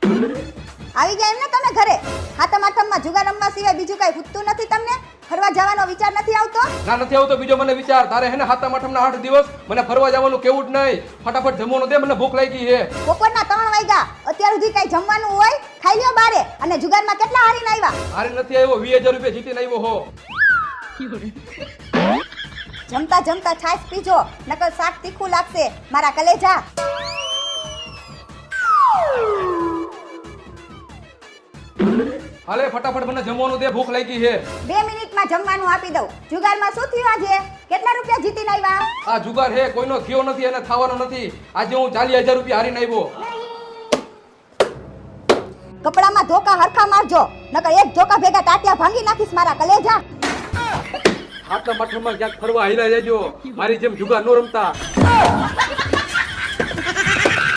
આવી ગયા એમ ને તમે ઘરે? હાથમ આઠમમાં જુગાર રમવા સિવાય બીજું કઈ ખૂટતું નથી તમને? ફરવા જવાનો વિચાર નથી આવતો? ના નથી આવતો બીજો મને વિચાર. તારે હે ને હાથમ આઠમના 8 દિવસ મને ફરવા જવાનું કેવું જ નહીં. ફટાફટ જમવાનું દે, મને ભૂખ લાગી છે. બપોરના 3 વાગ્યા, અત્યાર સુધી કઈ જમવાનું હોય? ખાઈ લ્યો બારે. અને જુગારમાં કેટલા હારીને આવ્યા? હારે નથી આવ્યો, 20000 રૂપિયા જીતીને આવ્યો હો. જમતા જમતા છાશ પીજો, નકર શાક તીખું લાગશે મારા કલેજા. હાલે ફટાફટ મને જમવાનું દે, ભૂખ લાગી છે. 2 મિનિટમાં જમવાનું આપી દઉં. જુગારમાં શું થયું આજે? કેટલા રૂપિયા જીતીને આવ્યા? આ જુગાર હે, કોઈનો થયો નથી અને થવાનો નથી. આજે હું 40000 રૂપિયા હારીને આવ્યો. કપડામાં ધોકા હરખા મારજો, નકર એક ધોકા ભેગા ટાટિયા ભાંગી નાખીશ મારા કલેજા. હાથમ આઠમમાં ક્યાંક ફરવા હાલ્યા જજો, મારી જેમ જુગાર ન રમતા.